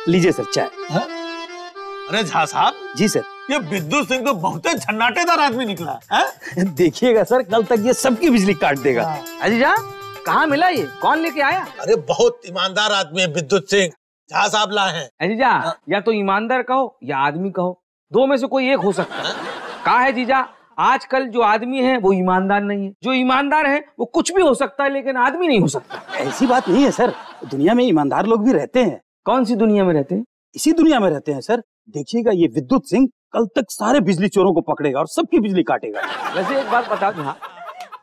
लीजिए सर चाय। अरे झा साहब। जी सर। ये विद्युत सिंह तो बहुत झन्नाटेदार आदमी निकला है। देखिएगा सर, कल तक ये सबकी बिजली काट देगा। अजीजा, कहाँ मिला ये? कौन लेके आया? अरे बहुत ईमानदार आदमी है विद्युत सिंह, झा साहब लाए हैं। अजीजा, या तो ईमानदार कहो या आदमी कहो, दो में से कोई एक हो सकता है। कहा है जीजा, आजकल जो आदमी है वो ईमानदार नहीं है, जो ईमानदार है वो कुछ भी हो सकता है लेकिन आदमी नहीं हो सकता। ऐसी बात नहीं है सर, दुनिया में ईमानदार लोग भी रहते हैं। कौन सी दुनिया में रहते हैं? इसी दुनिया में रहते हैं सर। देखिएगा ये विद्युत सिंह कल तक सारे बिजली चोरों को पकड़ेगा और सबकी बिजली काटेगा। वैसे एक बात बता दूं,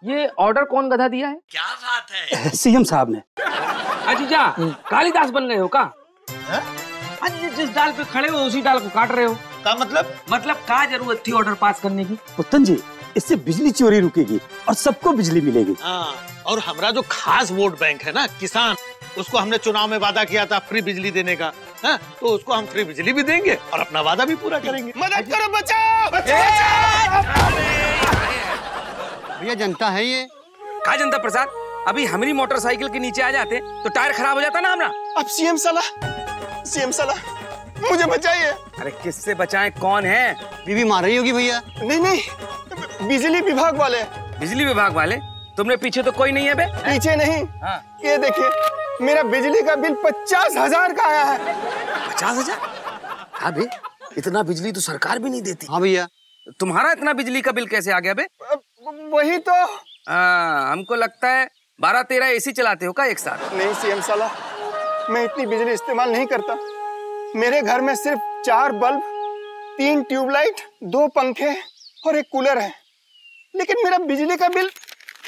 ये ऑर्डर कौन गधा दिया है? क्या बात है? सीएम साहब ने। अजीजा, कालिदास बन गए हो का? जिस डाल पे खड़े हो उसी डाल को काट रहे हो। का मतलब का जरूरत थी ऑर्डर पास करने की? उत्तम जी, इससे बिजली चोरी रुकेगी और सबको बिजली मिलेगी। और हमारा जो खास वोट बैंक है ना किसान, उसको हमने चुनाव में वादा किया था फ्री बिजली देने का, है? तो उसको हम फ्री बिजली भी देंगे और अपना वादा भी पूरा करेंगे। मदद करो, बचाओ! भैया जनता है ये। का जनता प्रसाद, अभी हमारी मोटरसाइकिल के नीचे आ जाते तो टायर खराब हो जाता ना हमारा। अब सीएम साला मुझे बचाइए। अरे किससे बचाएं? कौन है? बीवी मार रही होगी भैया। नहीं, बिजली विभाग वाले। बिजली विभाग वाले? तुमने पीछे तो कोई नहीं है बे? पीछे नहीं। हाँ। ये देखिए, मेरा बिजली का बिल 50,000 का आया है। 50,000? हाँ बे, इतना बिजली तो सरकार भी नहीं देती। हाँ भैया। तुम्हारा इतना बिजली का बिल कैसे आ गया बे? वही तो। हमको लगता है 12-13 एसी चलाते हो का एक साथ? नहीं सीएम साला, मैं इतनी बिजली इस्तेमाल नहीं करता। मेरे घर में सिर्फ 4 बल्ब, 3 ट्यूबलाइट, 2 पंखे और 1 कूलर है। लेकिन मेरा बिजली का बिल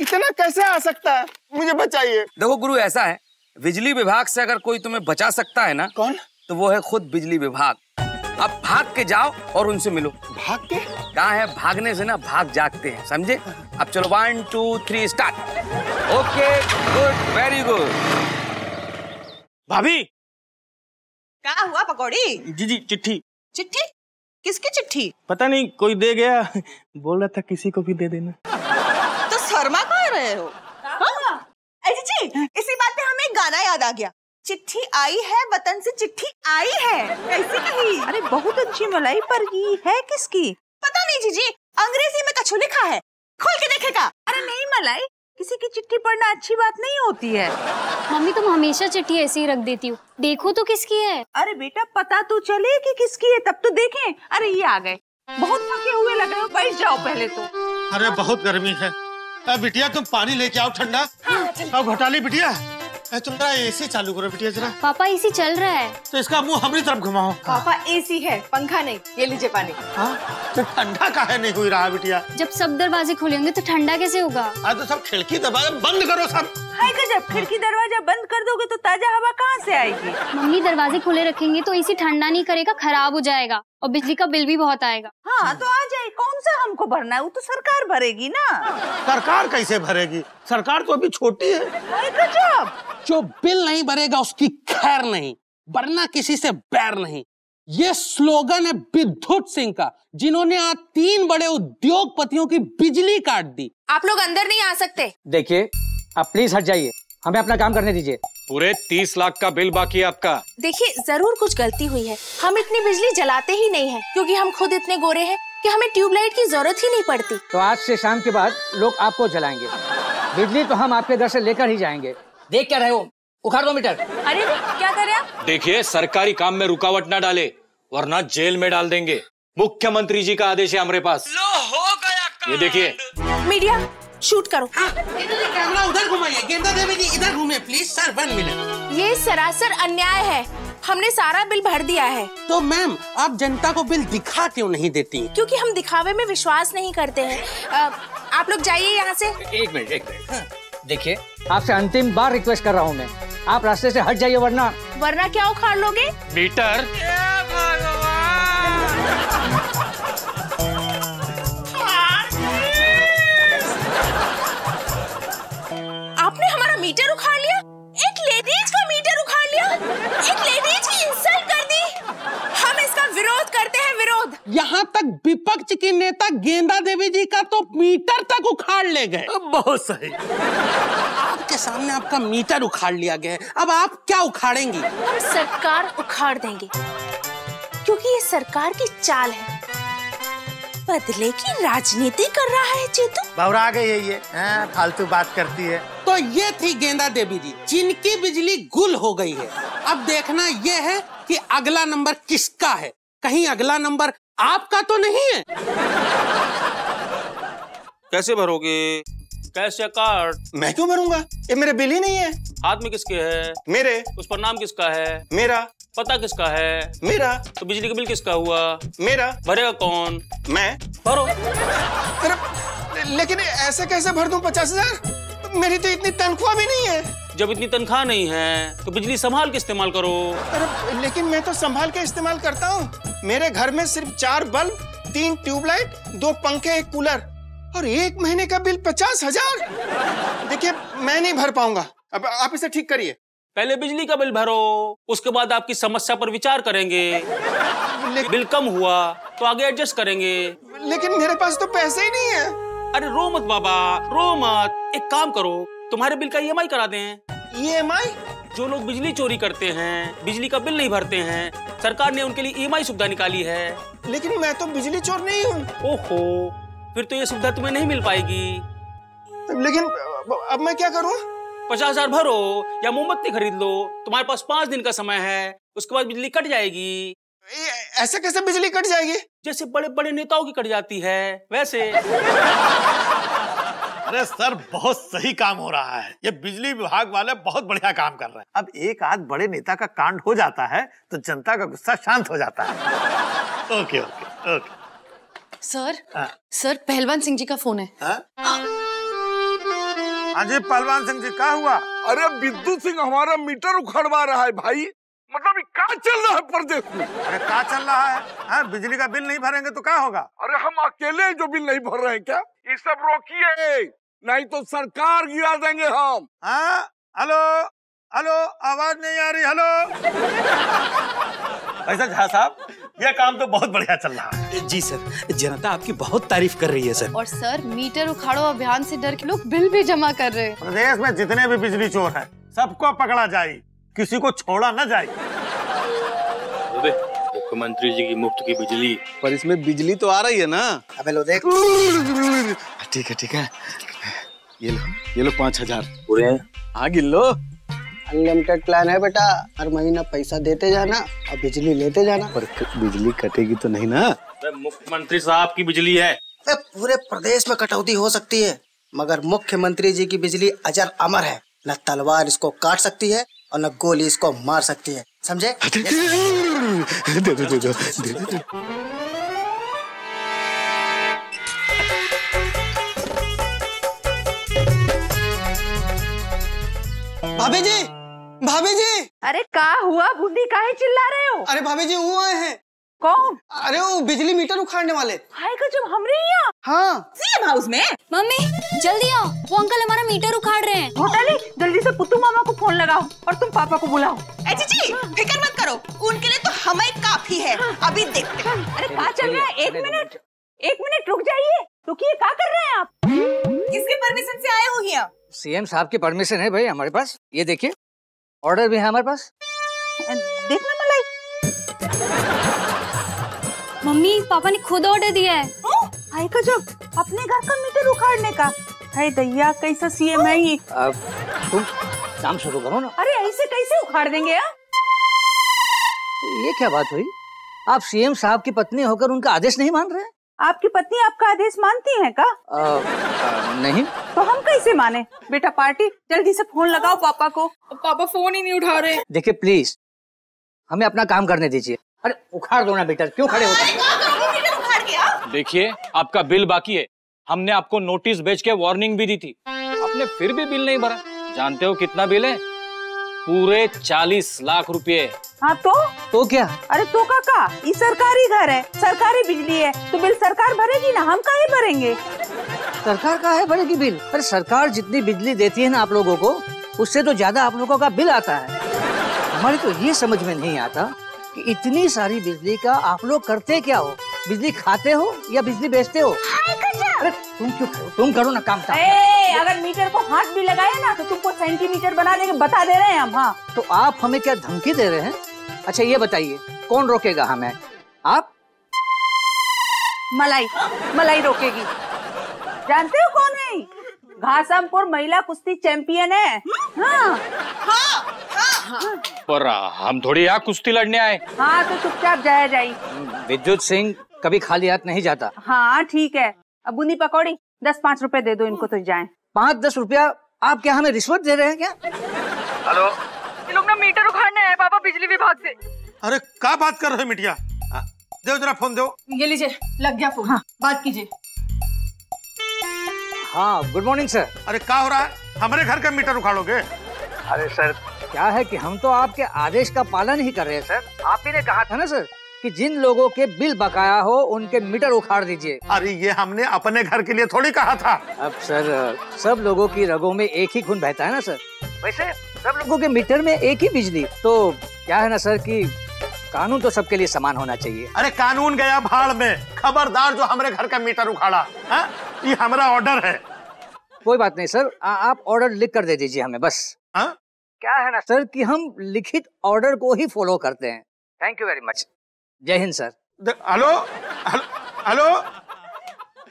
इतना कैसे आ सकता है? मुझे बचाइए। देखो गुरु, ऐसा है, बिजली विभाग से अगर कोई तुम्हें बचा सकता है ना, कौन? तो वो है खुद बिजली विभाग। अब भाग के जाओ और उनसे मिलो। भाग के? कहा है, भागने से ना भाग जागते हैं, समझे? अब चलो 1 2 3 start. Okay, good, very good. भाभी। क्या हुआ पकौड़ी? जी चिट्ठी। चिट्ठी? किसकी चिट्ठी? पता नहीं, कोई दे गया, बोल रहा था किसी को भी दे देना। तो शर्मा कह रहे हो? जी, इसी बात पे हमें एक गाना याद आ गया। चिट्ठी आई है वतन से, चिट्ठी आई है। कैसी कही? अरे बहुत अच्छी मलाई, पर ये है किसकी? पता नहीं जीजी, अंग्रेजी में कछु लिखा है, खोल के देखेगा। अरे नहीं मलाई, किसी की चिट्ठी पढ़ना अच्छी बात नहीं होती है। मम्मी तुम हमेशा चिट्ठी ऐसे ही रख देती हो, देखो तो किसकी है। अरे बेटा पता तो चले कि किसकी है, तब तो देखें। अरे ये आ गए, बहुत थके हुए लग रहे हो, बैठ जाओ पहले तो। अरे बहुत गर्मी है। बिटिया तुम पानी लेके आओ ठंडा। हाँ, घोटाली बिटिया, तुम जरा एसी चालू करो बिटिया जरा। पापा एसी चल रहा है। तो इसका मुंह हमारी तरफ घुमाओ। पापा एसी है, पंखा नहीं। ये लीजिए पानी। तो ठंडा काहे नहीं हुई रहा बिटिया? जब सब दरवाजे खुलेंगे तो ठंडा कैसे होगा? तो सब खिड़की दरवाजा बंद करो सब। हाय गजब, खिड़की दरवाजा बंद कर दोगे तो ताजा हवा कहाँ से आएगी? मम्मी दरवाजे खुले रखेंगे तो एसी ठंडा नहीं करेगा, खराब हो जाएगा और बिजली का बिल भी बहुत आएगा। हाँ तो आ जाए, कौन सा हमको भरना है? वो तो सरकार भरेगी ना। सरकार कैसे भरेगी? सरकार तो अभी छोटी है। हाय गजब। जो बिल नहीं भरेगा उसकी खैर नहीं, वरना किसी से बैर नहीं। ये स्लोगन है विद्युत सिंह का, जिन्होंने आज 3 बड़े उद्योगपतियों की बिजली काट दी। आप लोग अंदर नहीं आ सकते। देखिए, आप प्लीज हट जाइए, हमें अपना काम करने दीजिए। पूरे 30 लाख का बिल बाकी है आपका। देखिए, जरूर कुछ गलती हुई है। हम इतनी बिजली जलाते ही नहीं है, क्योंकि हम खुद इतने गोरे हैं कि हमें ट्यूबलाइट की जरूरत ही नहीं पड़ती। तो आज से शाम के बाद लोग आपको जलाएंगे, बिजली तो हम आपके घर से लेकर ही जाएंगे। देख क्या रहे हो, उखाड़ दो मीटर। अरे क्या कर रहे हैं? देखिए, सरकारी काम में रुकावट ना डाले, वरना जेल में डाल देंगे। मुख्यमंत्री जी का आदेश है हमारे पास। लो हो गया। ये देखिए। मीडिया शूट करो। कैमरा उधर घुमाइए, गेंदा देवी जी इधर घूमिए प्लीज सर, 1 मिनट। ये सरासर अन्याय है, हमने सारा बिल भर दिया है। तो मैम, आप जनता को बिल दिखा क्यों नहीं देती? क्योंकि हम दिखावे में विश्वास नहीं करते हैं। आप लोग जाइए यहाँ से। एक मिनट। देखिए, आपसे अंतिम बार रिक्वेस्ट कर रहा हूँ मैं, आप रास्ते से हट जाइए, वरना क्या उखाड़ लोगे? मीटर। आपने हमारा मीटर उखाड़ लिया, एक लेडीज का मीटर उखाड़ लिया, एक लेडीज की इंसल्ट कर दी। हम इसका विरोध करते हैं, विरोध। यहाँ तक विपक्ष की नेता गेंदा देवी जी का तो मीटर तक उखाड़ ले गए। बहुत सही। आपके के सामने आपका मीटर उखाड़ लिया गया है, अब आप क्या उखाड़ेंगी? हम सरकार उखाड़ देंगे, क्योंकि ये सरकार की चाल है। बदले की राजनीति कर रहा है चेतू। घबरा गई है ये, फालतू बात करती है। तो ये थी गेंदा देवी जी, जिनकी बिजली गुल हो गई है। अब देखना ये है कि अगला नंबर किसका है। कहीं अगला नंबर आपका तो नहीं है? कैसे भरोगे? कैसे कार्ड? मैं क्यों भरूंगा, ये मेरे बिल ही नहीं है। हाथ में किसके है? मेरे। उस पर नाम किसका है? मेरा। पता किसका है? मेरा। तो बिजली का बिल किसका हुआ? मेरा। भरेगा कौन? मैं। भरो। अरे लेकिन ऐसे कैसे भर दूं 50,000? मेरी तो इतनी तनख्वाह भी नहीं है। जब इतनी तनख्वाह नहीं है तो बिजली संभाल के इस्तेमाल करो। अरे लेकिन मैं तो संभाल के इस्तेमाल करता हूँ। मेरे घर में सिर्फ 4 बल्ब, 3 ट्यूबलाइट, 2 पंखे, 1 कूलर और 1 महीने का बिल 50,000। देखिए मैं नहीं भर पाऊंगा, अब आप इसे ठीक करिए। पहले बिजली का बिल भरो, उसके बाद आपकी समस्या पर विचार करेंगे। बिल कम हुआ तो आगे एडजस्ट करेंगे। लेकिन मेरे पास तो पैसे ही नहीं है। अरे रो मत बाबा, रो मत। एक काम करो, तुम्हारे बिल का EMI करा दें। EMI? जो लोग बिजली चोरी करते हैं, बिजली का बिल नहीं भरते हैं, सरकार ने उनके लिए EMI सुविधा निकाली है। लेकिन मैं तो बिजली चोर नहीं हूँ। ओहो, फिर तो ये सुविधा तुम्हें नहीं मिल पाएगी। लेकिन अब मैं क्या करूँ? 50,000 भरो या मोमबत्ती खरीद लो। तुम्हारे पास 5 दिन का समय है, उसके बाद बिजली कट जाएगी। ऐसे कैसे बिजली कट जाएगी? जैसे बड़े बड़े नेताओं की कट जाती है वैसे। अरे सर बहुत सही काम हो रहा है, ये बिजली विभाग वाले बहुत बढ़िया काम कर रहे हैं। अब एक आध बड़े नेता का कांड हो जाता है तो जनता का गुस्सा शांत हो जाता है। Okay okay okay. Sir sir पहलवान सिंह जी का फोन है। हाँ जी पहलवान सिंह जी, क्या हुआ? अरे विद्युत सिंह हमारा मीटर उखड़वा रहा है भाई। मतलब क्या चल रहा है प्रदेश में? अरे क्या चल रहा है? हाँ, बिजली का बिल नहीं भरेंगे तो क्या होगा? अरे हम अकेले जो बिल नहीं भर रहे हैं क्या? ये सब रोकिए, नहीं तो सरकार गिरा देंगे हम। हाँ हेलो हेलो, आवाज नहीं आ रही। हेलो ऐसा झा साहब, यह काम तो बहुत बढ़िया चल रहा है। जी सर, जनता आपकी बहुत तारीफ कर रही है सर। और सर मीटर उखाड़ो अभियान से डर के लोग बिल भी जमा कर रहे हैं। प्रदेश में जितने भी बिजली चोर हैं सबको पकड़ा जाए, किसी को छोड़ा न जाए। मुख्यमंत्री जी की मुफ्त की बिजली, पर इसमें बिजली तो आ रही है ना। अबे लो देख। ठीक है, ये लो 5,000 पूरे। हाँ गिन लो। अनलिमिटेड प्लान है बेटा, हर महीना पैसा देते जाना और बिजली लेते जाना। पर बिजली कटेगी तो नहीं ना? मुख्यमंत्री साहब की बिजली है। पूरे प्रदेश में कटौती हो सकती है, मगर मुख्यमंत्री जी की बिजली अजर अमर है। न तलवार इसको काट सकती है और न गोली इसको मार सकती है, समझे? दे दो। भाभी जी, भाभी जी। अरे का हुआ, बूंदी काहे चिल्ला रहे हो? अरे भाभी जी वो आए हैं। कौन? अरे वो बिजली मीटर उखाड़ने वाले। हाय गजब, हमरे यहाँ? हाँ सीएम हाउस में। मम्मी जल्दी आओ, वो अंकल हमारा मीटर उखाड़ रहे हैं। घोटाली, जल्दी से पुत्तू मामा को फोन लगाओ और तुम पापा को बुलाओ। जी फिक्र मत करो, उनके लिए तो हमें काफी है। अभी देखते हैं। अरे क्या चल रहा है? एक मिनट रुक जाइए। रुकिए, क्या कर रहे हैं आप? किसके परमिशन से आए हो यहाँ? सीएम साहब की परमिशन है भाई हमारे पास। ये देखिए ऑर्डर भी है हमारे पास। देखना मलाई। मम्मी पापा ने खुद ऑर्डर दिया है। हाय गजब, अपने घर का मीटर उखाड़ने का। हाय दैया, कैसा सीएम है ये? तुम काम शुरू करो ना। अरे ऐसे कैसे उखाड़ देंगे यार? ये क्या बात हुई? आप सीएम साहब की पत्नी होकर उनका आदेश नहीं मान रहे? आपकी पत्नी आपका आदेश मानती है का? नहीं। तो हम कैसे माने? बेटा पार्टी, जल्दी से फोन लगाओ पापा को। पापा फोन ही नहीं उठा रहे। देखिए प्लीज हमें अपना काम करने दीजिए। अरे उखाड़ दो ना बेटा, क्यों खड़े होते हैं? देखिए आपका बिल बाकी है, हमने आपको नोटिस भेज के वार्निंग भी दी थी, आपने फिर भी बिल नहीं भरा। जानते हो कितना बिल है? पूरे 40 लाख रुपए। हाँ तो क्या? अरे तो काका, ये सरकारी घर है, सरकारी बिजली है, तो बिल सरकार भरेगी ना, हम काहे भरेंगे? सरकार काहे भरेगी बिल? अरे सरकार जितनी बिजली देती है ना आप लोगों को, उससे तो ज्यादा आप लोगों का बिल आता है। हमारी तो ये समझ में नहीं आता कि इतनी सारी बिजली का आप लोग करते क्या हो? बिजली खाते हो या बिजली बेचते हो? हाय गजब। तुम क्यों करो, तुम करो ना काम। अगर मीटर को हाथ भी लगाया ना तो तुमको सेंटीमीटर बना देंगे, बता दे रहे हैं हम। हाँ तो आप हमें क्या धमकी दे रहे हैं? अच्छा ये बताइए कौन रोकेगा हमें? आप? मलाई रोकेगी। जानते हो कौन है? घासमपुर महिला कुश्ती चैंपियन है। हाँ। पर हम थोड़ी यहाँ कुश्ती लड़ने आए। हाँ तो चुपचाप जाया जाए। विद्युत सिंह कभी खाली हाथ नहीं जाता। हाँ ठीक है। अब बुनी पकौड़ी 10-5 रुपए दे दो इनको तो जाएं। 5-10 रुपया? आप क्या हमें रिश्वत दे रहे हैं क्या? हेलो, ये लोग ना मीटर उखाड़ने आए पापा बिजली विभाग से। अरे क्या बात कर रहे हो मिटिया? दो जरा फोन दो। ये लीजिए, लग गया फोन। हाँ। बात कीजिए। हाँ गुड मॉर्निंग सर। अरे क्या हो रहा है? हमारे घर का मीटर उखाड़ोगे? अरे सर क्या है कि हम तो आपके आदेश का पालन ही कर रहे हैं सर। आप ही ने कहा था ना सर कि जिन लोगों के बिल बकाया हो उनके मीटर उखाड़ दीजिए। अरे ये हमने अपने घर के लिए थोड़ी कहा था। अब सर सब लोगों की रगों में एक ही खून बहता है ना सर। वैसे सब लोगों के मीटर में एक ही बिजली, तो क्या है ना सर कि कानून तो सबके लिए समान होना चाहिए। अरे कानून गया भाड़ में, खबरदार जो हमारे घर का मीटर उखाड़ा। ये हमारा ऑर्डर है। कोई बात नहीं सर, आप ऑर्डर लिख कर दे दीजिए हमें बस। क्या है ना सर कि हम लिखित ऑर्डर को ही फॉलो करते हैं। Thank you very much. Jai Hind sir. Hello hello.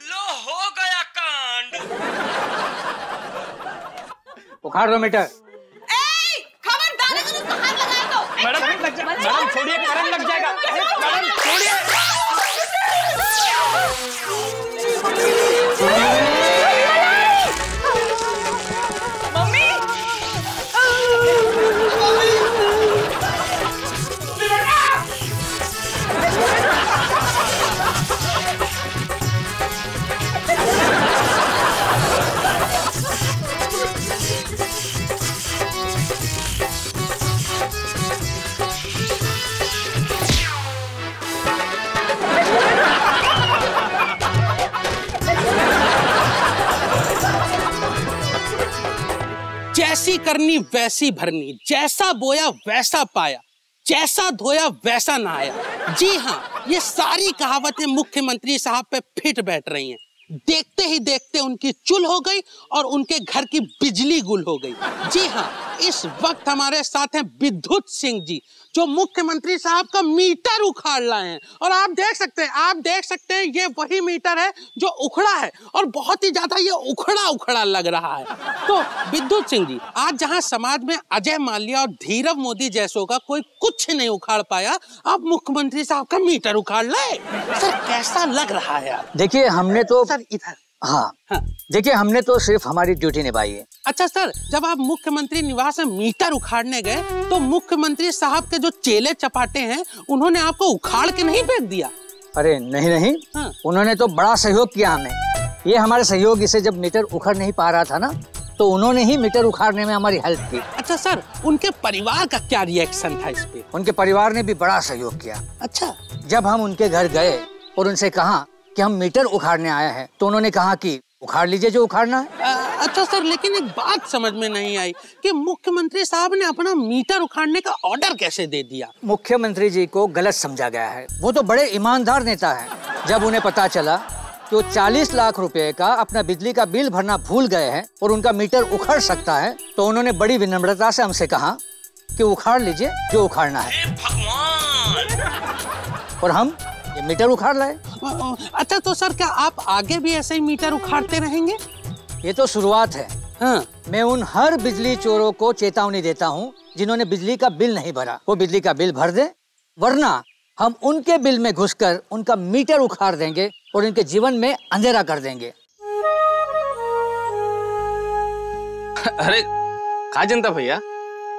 लो हो गया कांड। उखाड़ दो मीटर। खबरदार अगर उसको हाथ लगाए तो। मैडम छोड़िए, करंट लग जाएगा। मैडम छोड़िए। जैसी करनी वैसी भरनी, जैसा बोया वैसा पाया, जैसा धोया वैसा नहाया। जी हाँ, ये सारी कहावतें मुख्यमंत्री साहब पे फिट बैठ रही हैं। देखते ही देखते उनकी चुल हो गई और उनके घर की बिजली गुल हो गई। जी हाँ, इस वक्त हमारे साथ हैं विद्युत सिंह जी, जो मुख्यमंत्री साहब का मीटर उखाड़ लाए हैं। और आप देख सकते हैं ये वही मीटर है जो उखड़ा है, और बहुत ही ज्यादा ये उखड़ा लग रहा है। तो विद्युत सिंह जी, आज जहां समाज में अजय माल्या और धीरव मोदी जैसों का कोई कुछ नहीं उखाड़ पाया, आप मुख्यमंत्री साहब का मीटर उखाड़ लाए। सर कैसा लग रहा है? देखिए हमने तो इधर। हाँ, देखिए हमने तो सिर्फ हमारी ड्यूटी निभाई है। अच्छा सर, जब आप मुख्यमंत्री निवास में मीटर उखाड़ने गए तो मुख्यमंत्री साहब के जो चेले चपाटे हैं उन्होंने आपको उखाड़ के नहीं फेंक दिया? अरे नहीं, हाँ। उन्होंने तो बड़ा सहयोग किया हमें। ये हमारे सहयोगी से जब मीटर उखड़ नहीं पा रहा था ना, तो उन्होंने ही मीटर उखाड़ने में हमारी हेल्प की। अच्छा सर, उनके परिवार का क्या रिएक्शन था इस पे? उनके परिवार ने भी बड़ा सहयोग किया। अच्छा, जब हम उनके घर गए और उनसे कहा कि हम मीटर उखाड़ने आए हैं, तो उन्होंने कहा कि उखाड़ लीजिए जो उखाड़ना है। अच्छा सर, लेकिन एक बात समझ में नहीं आई कि मुख्यमंत्री साहब ने अपना मीटर उखाड़ने का ऑर्डर कैसे दे दिया? मुख्यमंत्री जी को गलत समझा गया है। वो तो बड़े ईमानदार नेता है। जब उन्हें पता चला कि वो 40 लाख रुपए का अपना बिजली का बिल भरना भूल गए हैं और उनका मीटर उखड़ सकता है, तो उन्होंने बड़ी विनम्रता से हमसे कहा कि उखाड़ लीजिए जो उखाड़ना है। और हम ये मीटर उखाड़ लाए। अच्छा तो सर, क्या आप आगे भी ऐसे ही मीटर उखाड़ते रहेंगे? ये तो शुरुआत है। हाँ। मैं उन हर बिजली चोरों को चेतावनी देता हूँ जिन्होंने बिजली का बिल नहीं भरा, वो बिजली का बिल भर दे, वरना हम उनके बिल में घुसकर उनका मीटर उखाड़ देंगे और उनके जीवन में अंधेरा कर देंगे। अरे कहा जनता भैया,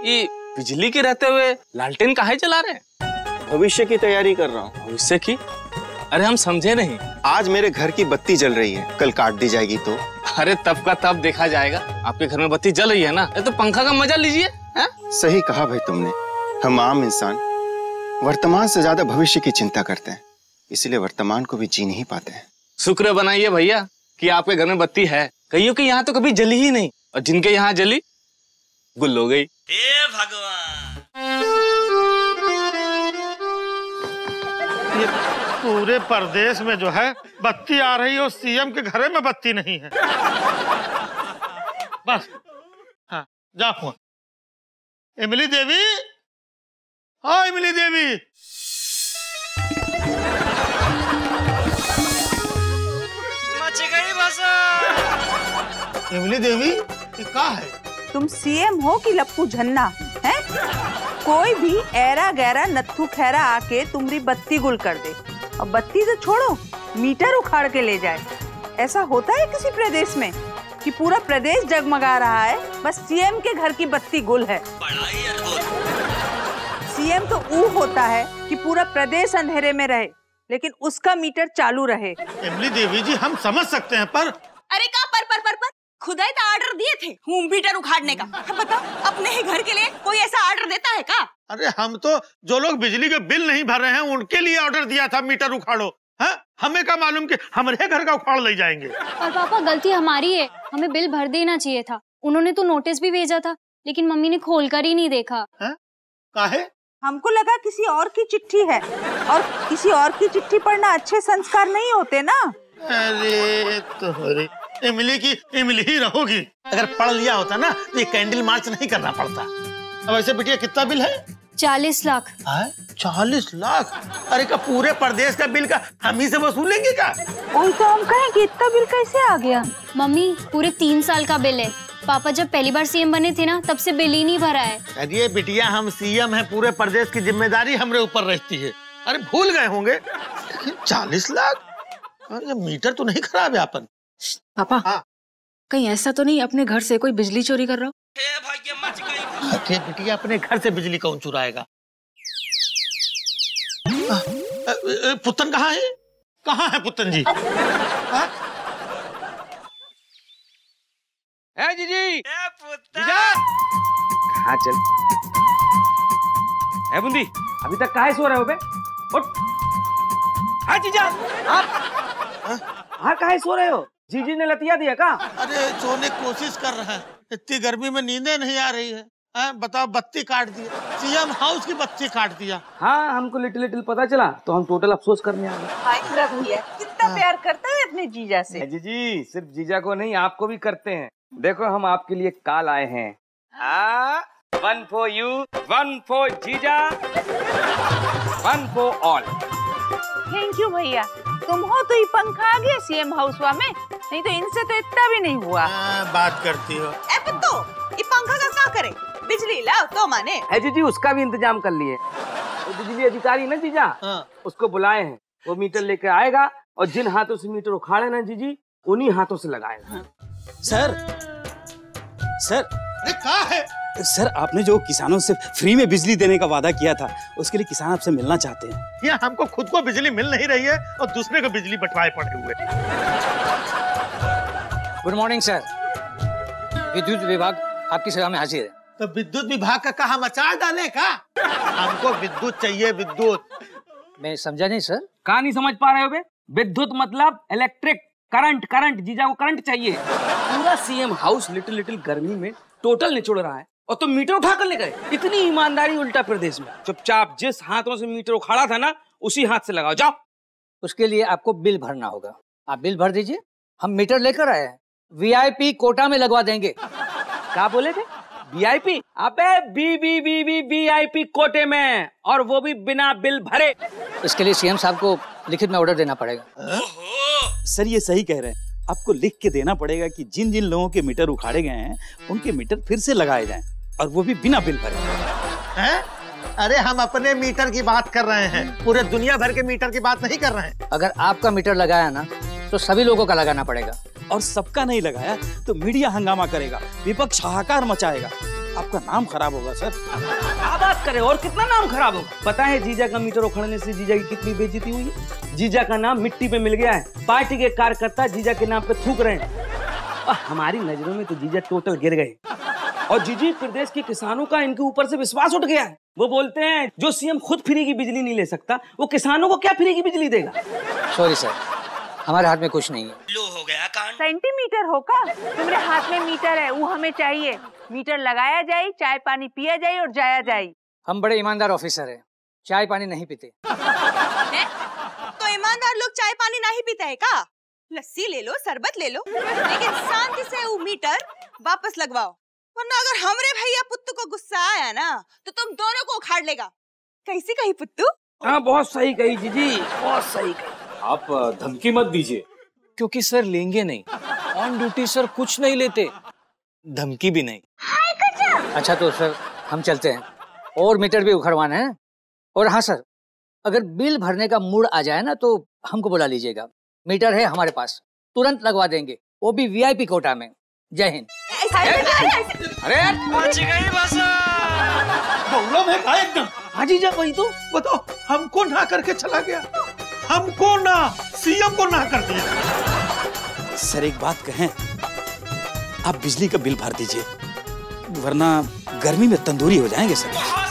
ये बिजली के रहते हुए लालटेन काहे जला रहे हैं? भविष्य की तैयारी कर रहा हूँ। भविष्य की? अरे हम समझे नहीं। आज मेरे घर की बत्ती जल रही है, कल काट दी जाएगी तो? अरे तब का तब देखा जाएगा। आपके घर में बत्ती जल रही है ना, तो पंखा का मजा लीजिए। सही कहा भाई तुमने। हम आम इंसान वर्तमान से ज्यादा भविष्य की चिंता करते हैं, इसलिए वर्तमान को भी जी नहीं पाते हैं। शुक्र बनाइए भैया कि आपके घर में बत्ती है। कईयों के यहाँ तो कभी जली ही नहीं, और जिनके यहाँ जली गुल हो गई। हे भगवान, पूरे प्रदेश में जो है बत्ती आ रही है, सीएम के घरे में बत्ती नहीं है। बस हाँ जा फोन। इमली देवी, हाँ इमली देवी, मच गई बस। इमली देवी ये क्या है? तुम सीएम हो कि लप्पू झन्ना है? कोई भी ऐरा गैरा नत्थू खैरा आके तुम्हारी बत्ती गुल कर दे, और बत्ती तो छोड़ो मीटर उखाड़ के ले जाए। ऐसा होता है किसी प्रदेश में कि पूरा प्रदेश जगमगा रहा है, बस सीएम के घर की बत्ती गुल है। सीएम तो वो होता है कि पूरा प्रदेश अंधेरे में रहे लेकिन उसका मीटर चालू रहे। इमली देवी जी हम समझ सकते हैं पर अरे का पर खुदा ही तो ऑर्डर दिए थे होम मीटर उखाड़ने का। बता अपने ही घर के लिए कोई ऐसा ऑर्डर देता है का? अरे हम तो जो लोग बिजली के बिल नहीं भर रहे हैं उनके लिए ऑर्डर दिया था मीटर उखाड़ो। हाँ हमें क्या मालूम कि हमारे घर का उखाड़ ले जाएंगे। और पापा गलती हमारी है, हमें बिल भर देना चाहिए था। उन्होंने तो नोटिस भी भेजा था लेकिन मम्मी ने खोलकर ही नहीं देखा। काहे? हमको लगा किसी और की चिट्ठी है, और किसी और की चिट्ठी पढ़ना अच्छे संस्कार नहीं होते ना। अरे तो इमली की इमली ही रहोगी। अगर पढ़ लिया होता ना तो ये कैंडल मार्च नहीं करना पड़ता। अब ऐसे बिटिया कितना बिल है? 40 लाख। 40 लाख? अरे का पूरे प्रदेश का बिल का हम ही से वसूलेंगे क्या? वही तो हम कहें कि इतना बिल कैसे आ गया। मम्मी पूरे 3 साल का बिल है। पापा जब पहली बार सीएम बने थे ना तब से बिल ही नहीं भरा है। अरे बिटिया हम सीएम हैं, पूरे प्रदेश की जिम्मेदारी हमरे ऊपर रहती है। अरे भूल गए होंगे। लेकिन 40 लाख? अरे मीटर तो नहीं खराब है अपन? पापा कहीं ऐसा तो नहीं अपने घर से कोई बिजली चोरी कर रहा हो? अरे बिटिया अपने घर से बिजली कौन चुराएगा? पुतन कहाँ है? कहाँ है पुतन जी? है जीजी? जीजा? कहाँ चल? है बुंदी? अभी तक काहे सो रहे हो बे? उठ! हाँ जीजा? आप काहे सो रहे हो? जीजी ने लतिया दिया का? अरे सोने की कोशिश कर रहा है, इतनी गर्मी में नींदें नहीं आ रही है। बताओ बत्ती काट दिया, सीएम हाउस की बत्ती काट दिया। हाँ हमको लिटिल पता चला तो हम टोटल अफसोस करने आ गए। भैया कितना प्यार करता है अपने जीजा से। जीजी सिर्फ जीजा को नहीं आपको भी करते हैं। देखो हम आपके लिए काल आए हैं। 1 for you, 1 for जीजा, 1 for all। थैंक यू भैया, तुम हो तो ये पंखा आ गया सीएम हाउस में, नहीं तो इनसे तो इतना भी नहीं हुआ। बात करती हो। ए पुत्तो, ये पंखा का क्या करे? बिजली लाओ तो माने। है जीजी उसका भी इंतजाम कर लिए। वो बिजली अधिकारी ना जीजा, उसको बुलाए हैं। वो मीटर लेकर आएगा और जिन हाथों से मीटर उखाड़े ना जीजी उन्हीं हाथों से लगाएगा। सर अरे क्या है? सर आपने जो किसानों से फ्री में बिजली देने का वादा किया था उसके लिए किसान आपसे मिलना चाहते हैं। ये हमको खुद को बिजली मिल नहीं रही है और दूसरे को बिजली बंटवाए पड़े हुए। गुड मॉर्निंग सर, विद्युत विभाग आपकी सेवा में हाजिर है। तो विद्युत विभाग का कहा मचा डाले का? हमको विद्युत चाहिए, विद्युत। मैं समझा नहीं सर। कहाँ नहीं समझ पा रहे हो बे? विद्युत मतलब इलेक्ट्रिक करंट। जीजा को करंट चाहिए। पूरा सीएम हाउस लिटिल गर्मी में टोटल निचोड़ रहा है और तुम मीटर उठा कर ले गए। इतनी ईमानदारी उल्टा प्रदेश में। चुपचाप जिस हाथों से मीटर उखाड़ा था ना उसी हाथ से लगाओ, जाओ। उसके लिए आपको बिल भरना होगा। आप बिल भर दीजिए, हम मीटर लेकर आए हैं। वीआईपी कोटा में लगवा देंगे। क्या बोले थे? वीआईपी? अबे वीआईपी कोटे में, और वो भी बिना बिल भरे। इसके लिए सीएम साहब को लिखित में ऑर्डर देना पड़ेगा। सर ये सही कह रहे हैं, आपको लिख के देना पड़ेगा कि जिन जिन लोगों के मीटर उखाड़े गए हैं उनके मीटर फिर से लगाए जाएं, और वो भी बिना बिल भरे। हैं? अरे हम अपने मीटर की बात कर रहे हैं, पूरे दुनिया भर के मीटर की बात नहीं कर रहे हैं। अगर आपका मीटर लगाया ना तो सभी लोगों का लगाना पड़ेगा, और सबका नहीं लगाया तो मीडिया हंगामा करेगा, विपक्ष हाहाकार मचाएगा, आपका नाम खराब होगा सर। क्या बात करे, और कितना नाम खराब होगा? पता है जीजा का मीटर उखाड़ने से जीजा की कितनी बेइज्जती हुई है? जीजा का नाम मिट्टी पे मिल गया है। पार्टी के कार्यकर्ता जीजा के नाम पे थूक रहे हैं और हमारी नजरों में तो जीजा टोटल गिर गए। और जीजी प्रदेश के किसानों का इनके ऊपर से विश्वास उठ गया है। वो बोलते हैं जो सीएम खुद फ्री की बिजली नहीं ले सकता वो किसानों को क्या फ्री की बिजली देगा? सॉरी सर, हमारे हाथ में कुछ नहीं है। लो हो गया कान। सेंटीमीटर होगा, तुम्हारे हाथ में मीटर है, वो हमें चाहिए। मीटर लगाया जाए, चाय पानी पिया जाए और जाया जाए। हम बड़े ईमानदार ऑफिसर हैं, चाय पानी नहीं पीते। तो ईमानदार लोग चाय पानी नहीं पीते हैं का? लस्सी ले लो, शरबत ले लो, लेकिन शांति से वो मीटर वापस लगवाओ, वरना अगर हमरे भैया पुत्तू को गुस्सा आया ना तो तुम दोनों को उखाड़ लेगा। कैसी कही पुत्तू? हाँ बहुत सही कही जीजी, बहुत सही कही। आप धमकी मत दीजिए, क्योंकि सर लेंगे नहीं। ऑन ड्यूटी सर कुछ नहीं लेते, धमकी भी नहीं। अच्छा तो सर हम चलते हैं, और मीटर भी उखड़वाना है। और हाँ सर, अगर बिल भरने का मूड आ जाए ना तो हमको बुला लीजिएगा, मीटर है हमारे पास, तुरंत लगवा देंगे, वो भी वीआईपी कोटा में। जय हिंद। अरे बउला में कहा एकदम। हाँ जीजा वही तो बताओ, हमको ना करके चला गया, हमको ना, सीएम को ना कर दिया। सर एक बात कहें, आप बिजली का बिल भर दीजिए, वरना गर्मी में तंदूरी हो जाएंगे सर।